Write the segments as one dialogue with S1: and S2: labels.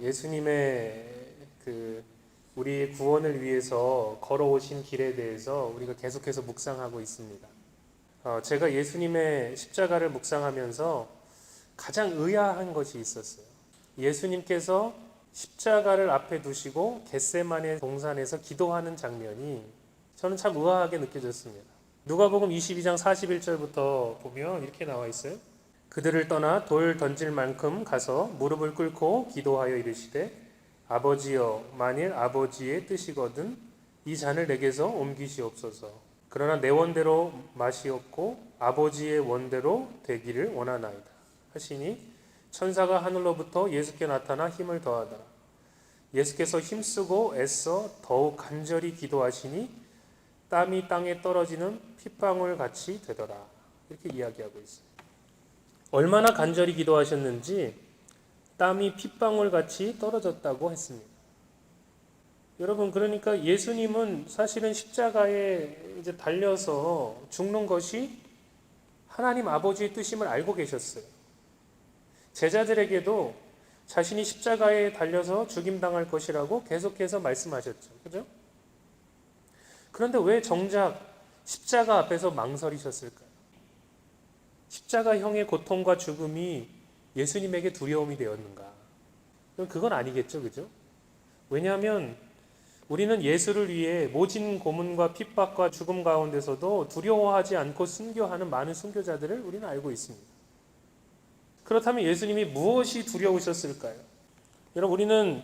S1: 예수님의 우리의 구원을 위해서 걸어오신 길에 대해서 우리가 계속해서 묵상하고 있습니다. 제가 예수님의 십자가를 묵상하면서 가장 의아한 것이 있었어요. 예수님께서 십자가를 앞에 두시고 겟세마네 동산에서 기도하는 장면이 저는 참 의아하게 느껴졌습니다. 누가복음 22장 41절부터 보면 이렇게 나와 있어요. 그들을 떠나 돌 던질 만큼 가서 무릎을 꿇고 기도하여 이르시되 아버지여, 만일 아버지의 뜻이거든 이 잔을 내게서 옮기시옵소서. 그러나 내 원대로 마시옵고 아버지의 원대로 되기를 원하나이다 하시니 천사가 하늘로부터 예수께 나타나 힘을 더하더라. 예수께서 힘쓰고 애써 더욱 간절히 기도하시니 땀이 땅에 떨어지는 핏방울 같이 되더라. 이렇게 이야기하고 있어요. 얼마나 간절히 기도하셨는지 땀이 핏방울 같이 떨어졌다고 했습니다. 여러분, 그러니까 예수님은 사실은 십자가에 이제 달려서 죽는 것이 하나님 아버지의 뜻임을 알고 계셨어요. 제자들에게도 자신이 십자가에 달려서 죽임당할 것이라고 계속해서 말씀하셨죠. 그죠? 그런데 왜 정작 십자가 앞에서 망설이셨을까요? 십자가형의 고통과 죽음이 예수님에게 두려움이 되었는가? 그건 아니겠죠. 그죠? 왜냐하면 우리는 예수를 위해 모진 고문과 핍박과 죽음 가운데서도 두려워하지 않고 순교하는 많은 순교자들을 우리는 알고 있습니다. 그렇다면 예수님이 무엇이 두려우셨을까요? 여러분, 우리는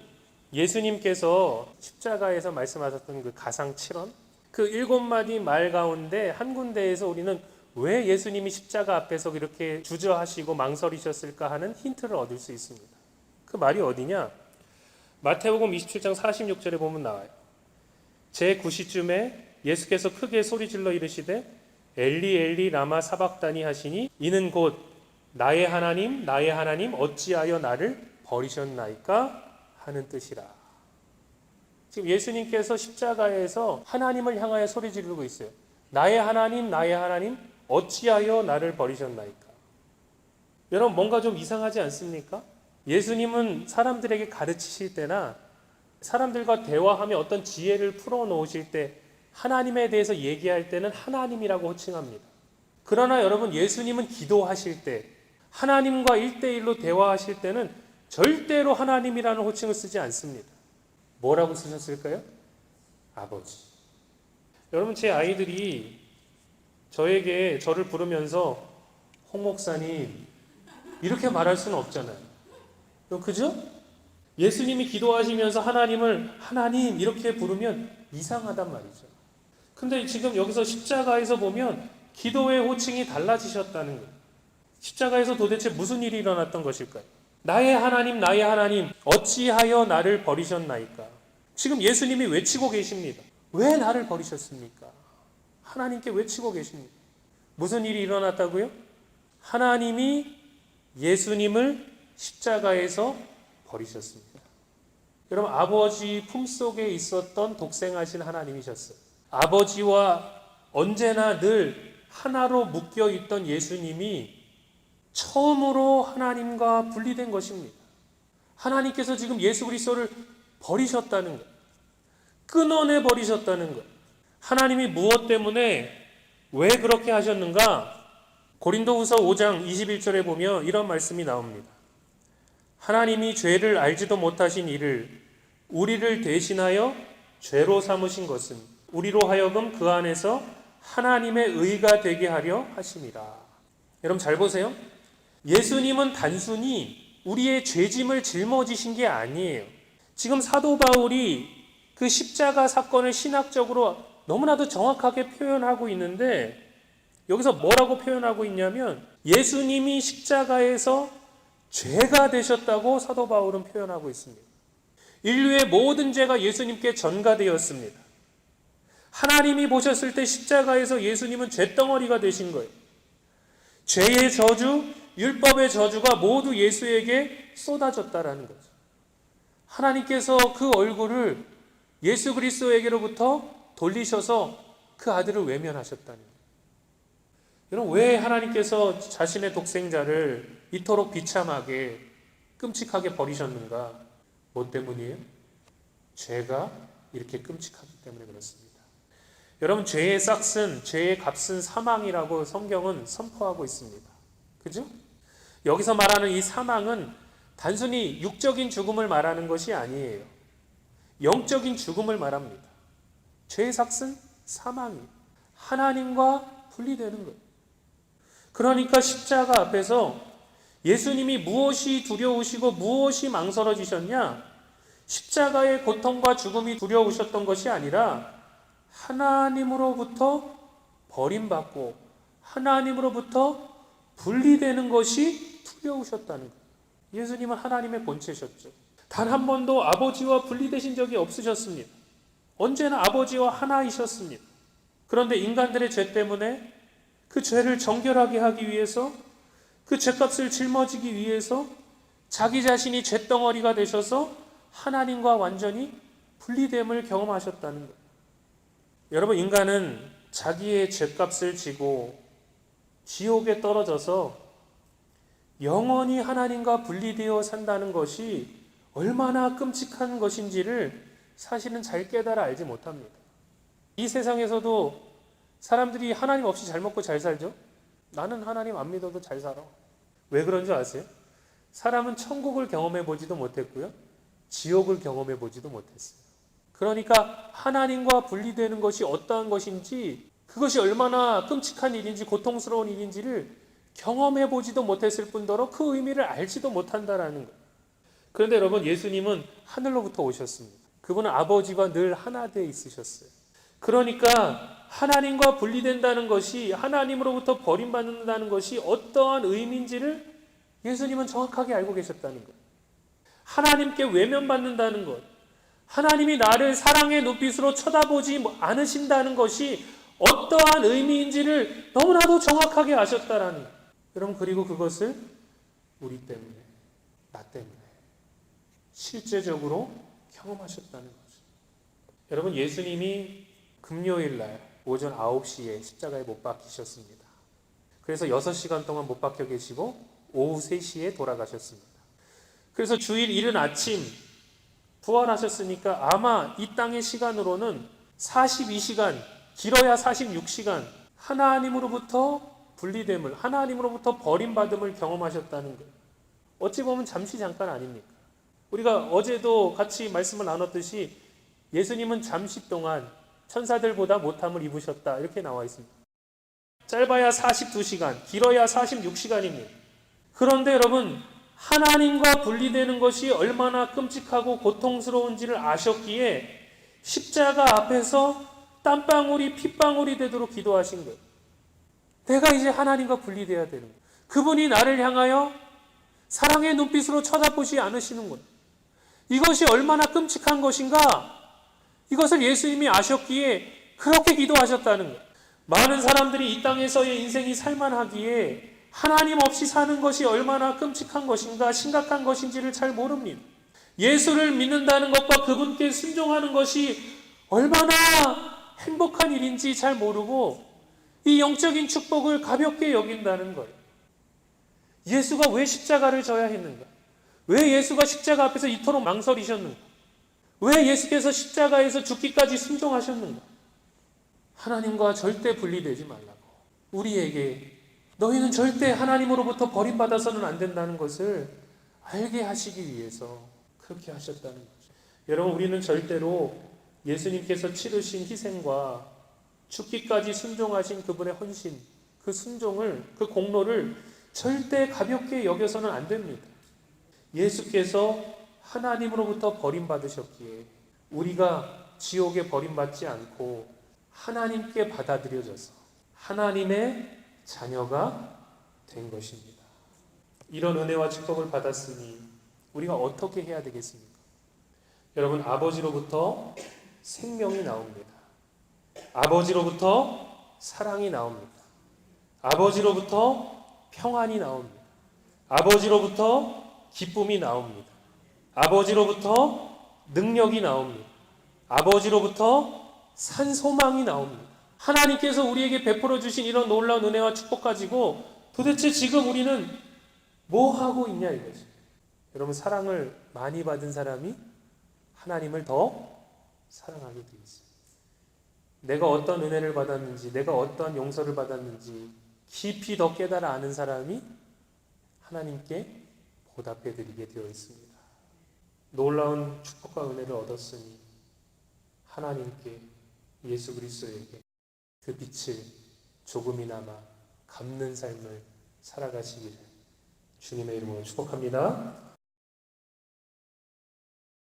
S1: 예수님께서 십자가에서 말씀하셨던 그 가상 7원, 그 7마디 말 가운데 한 군데에서 우리는 왜 예수님이 십자가 앞에서 이렇게 주저하시고 망설이셨을까 하는 힌트를 얻을 수 있습니다. 그 말이 어디냐? 마태복음 27장 46절에 보면 나와요. 제9시쯤에 예수께서 크게 소리질러 이르시되 엘리 엘리 라마 사박다니 하시니 이는 곧 나의 하나님 나의 하나님 어찌하여 나를 버리셨나이까 하는 뜻이라. 지금 예수님께서 십자가에서 하나님을 향하여 소리 지르고 있어요. 나의 하나님 나의 하나님 어찌하여 나를 버리셨나이까. 여러분, 뭔가 좀 이상하지 않습니까? 예수님은 사람들에게 가르치실 때나 사람들과 대화하며 어떤 지혜를 풀어놓으실 때 하나님에 대해서 얘기할 때는 하나님이라고 호칭합니다. 그러나 여러분, 예수님은 기도하실 때 하나님과 1대1로 대화하실 때는 절대로 하나님이라는 호칭을 쓰지 않습니다. 뭐라고 쓰셨을까요? 아버지. 여러분, 제 아이들이 저를 부르면서 홍 목사님 이렇게 말할 수는 없잖아요. 그죠? 예수님이 기도하시면서 하나님을 하나님 이렇게 부르면 이상하단 말이죠. 근데 지금 여기서 십자가에서 보면 기도의 호칭이 달라지셨다는 거예요. 십자가에서 도대체 무슨 일이 일어났던 것일까요? 나의 하나님 어찌하여 나를 버리셨나이까. 지금 예수님이 외치고 계십니다. 왜 나를 버리셨습니까? 하나님께 외치고 계십니다. 무슨 일이 일어났다고요? 하나님이 예수님을 십자가에서 버리셨습니다. 여러분, 아버지 품속에 있었던 독생하신 하나님이셨어요. 아버지와 언제나 늘 하나로 묶여있던 예수님이 처음으로 하나님과 분리된 것입니다. 하나님께서 지금 예수 그리스도를 버리셨다는 것, 끊어내 버리셨다는 것. 하나님이 무엇 때문에 왜 그렇게 하셨는가? 고린도후서 5장 21절에 보면 이런 말씀이 나옵니다. 하나님이 죄를 알지도 못하신 이를 우리를 대신하여 죄로 삼으신 것은 우리로 하여금 그 안에서 하나님의 의가 되게 하려 하심이라. 여러분, 잘 보세요. 예수님은 단순히 우리의 죄짐을 짊어지신 게 아니에요. 지금 사도 바울이 그 십자가 사건을 신학적으로 너무나도 정확하게 표현하고 있는데 여기서 뭐라고 표현하고 있냐면 예수님이 십자가에서 죄가 되셨다고 사도 바울은 표현하고 있습니다. 인류의 모든 죄가 예수님께 전가되었습니다. 하나님이 보셨을 때 십자가에서 예수님은 죄덩어리가 되신 거예요. 죄의 저주, 율법의 저주가 모두 예수에게 쏟아졌다라는 거죠. 하나님께서 그 얼굴을 예수 그리스도에게로부터 돌리셔서 그 아들을 외면하셨다는 거예요. 여러분, 왜 하나님께서 자신의 독생자를 이토록 비참하게 끔찍하게 버리셨는가? 뭐 때문이에요? 죄가 이렇게 끔찍하기 때문에 그렇습니다. 여러분, 죄의 싹슨, 죄의 값은 사망이라고 성경은 선포하고 있습니다. 그죠? 여기서 말하는 이 사망은 단순히 육적인 죽음을 말하는 것이 아니에요. 영적인 죽음을 말합니다. 죄의 삭은 사망이 하나님과 분리되는 거예요. 그러니까 십자가 앞에서 예수님이 무엇이 두려우시고 무엇이 망설여지셨냐? 십자가의 고통과 죽음이 두려우셨던 것이 아니라 하나님으로부터 버림받고 하나님으로부터 분리되는 것이 두려우셨다는 거예요. 예수님은 하나님의 본체셨죠. 단 한 번도 아버지와 분리되신 적이 없으셨습니다. 언제나 아버지와 하나이셨습니다. 그런데 인간들의 죄 때문에 그 죄를 정결하게 하기 위해서, 그 죄값을 짊어지기 위해서 자기 자신이 죄덩어리가 되셔서 하나님과 완전히 분리됨을 경험하셨다는 거예요. 여러분, 인간은 자기의 죄값을 지고 지옥에 떨어져서 영원히 하나님과 분리되어 산다는 것이 얼마나 끔찍한 것인지를 사실은 잘 깨달아 알지 못합니다. 이 세상에서도 사람들이 하나님 없이 잘 먹고 잘 살죠? 나는 하나님 안 믿어도 잘 살아. 왜 그런 줄 아세요? 사람은 천국을 경험해 보지도 못했고요, 지옥을 경험해 보지도 못했어요. 그러니까 하나님과 분리되는 것이 어떠한 것인지, 그것이 얼마나 끔찍한 일인지 고통스러운 일인지를 경험해 보지도 못했을 뿐더러 그 의미를 알지도 못한다라는 거예요. 그런데 여러분, 예수님은 하늘로부터 오셨습니다. 그분은 아버지와 늘 하나 되어 있으셨어요. 그러니까 하나님과 분리된다는 것이, 하나님으로부터 버림받는다는 것이 어떠한 의미인지를 예수님은 정확하게 알고 계셨다는 거예요. 하나님께 외면받는다는 것, 하나님이 나를 사랑의 눈빛으로 쳐다보지 않으신다는 것이 어떠한 의미인지를 너무나도 정확하게 아셨다라는 거예요. 여러분, 그리고 그것을 우리 때문에, 나 때문에 실제적으로 경험하셨다는 거죠. 여러분, 예수님이 금요일 날 오전 9시에 십자가에 못 박히셨습니다. 그래서 6시간 동안 못 박혀 계시고 오후 3시에 돌아가셨습니다. 그래서 주일 이른 아침 부활하셨으니까 아마 이 땅의 시간으로는 42시간, 길어야 46시간 하나님으로부터 분리됨을, 하나님으로부터 버림받음을 경험하셨다는 거예요. 어찌 보면 잠시 잠깐 아닙니까? 우리가 어제도 같이 말씀을 나눴듯이 예수님은 잠시 동안 천사들보다 못함을 입으셨다, 이렇게 나와 있습니다. 짧아야 42시간, 길어야 46시간입니다. 그런데 여러분, 하나님과 분리되는 것이 얼마나 끔찍하고 고통스러운지를 아셨기에 십자가 앞에서 땀방울이 핏방울이 되도록 기도하신 거예요. 내가 이제 하나님과 분리되어야 되는 거예요. 그분이 나를 향하여 사랑의 눈빛으로 쳐다보지 않으시는 거예요. 이것이 얼마나 끔찍한 것인가, 이것을 예수님이 아셨기에 그렇게 기도하셨다는 거예요. 많은 사람들이 이 땅에서의 인생이 살만하기에 하나님 없이 사는 것이 얼마나 끔찍한 것인가, 심각한 것인지를 잘 모릅니다. 예수를 믿는다는 것과 그분께 순종하는 것이 얼마나 행복한 일인지 잘 모르고 이 영적인 축복을 가볍게 여긴다는 거예요. 예수가 왜 십자가를 져야 했는가? 왜 예수가 십자가 앞에서 이토록 망설이셨는가? 왜 예수께서 십자가에서 죽기까지 순종하셨는가? 하나님과 절대 분리되지 말라고, 우리에게 너희는 절대 하나님으로부터 버림받아서는 안 된다는 것을 알게 하시기 위해서 그렇게 하셨다는 거죠. 여러분, 우리는 절대로 예수님께서 치르신 희생과 죽기까지 순종하신 그분의 헌신, 그 순종을, 그 공로를 절대 가볍게 여겨서는 안 됩니다. 예수께서 하나님으로부터 버림받으셨기에 우리가 지옥에 버림받지 않고 하나님께 받아들여져서 하나님의 자녀가 된 것입니다. 이런 은혜와 축복을 받았으니 우리가 어떻게 해야 되겠습니까? 여러분, 아버지로부터 생명이 나옵니다. 아버지로부터 사랑이 나옵니다. 아버지로부터 평안이 나옵니다. 아버지로부터 기쁨이 나옵니다. 아버지로부터 능력이 나옵니다. 아버지로부터 산 소망이 나옵니다. 하나님께서 우리에게 베풀어 주신 이런 놀라운 은혜와 축복 가지고 도대체 지금 우리는 뭐 하고 있냐 이거지. 여러분, 사랑을 많이 받은 사람이 하나님을 더 사랑하게 되어 있어요. 내가 어떤 은혜를 받았는지, 내가 어떤 용서를 받았는지 깊이 더 깨달아 아는 사람이 하나님께 보답해 드리게 되어 있습니다. 놀라운 축복과 은혜를 얻었으니 하나님께, 예수 그리스도에게 그 빛을 조금이나마 갚는 삶을 살아가시기를 주님의 이름으로 축복합니다.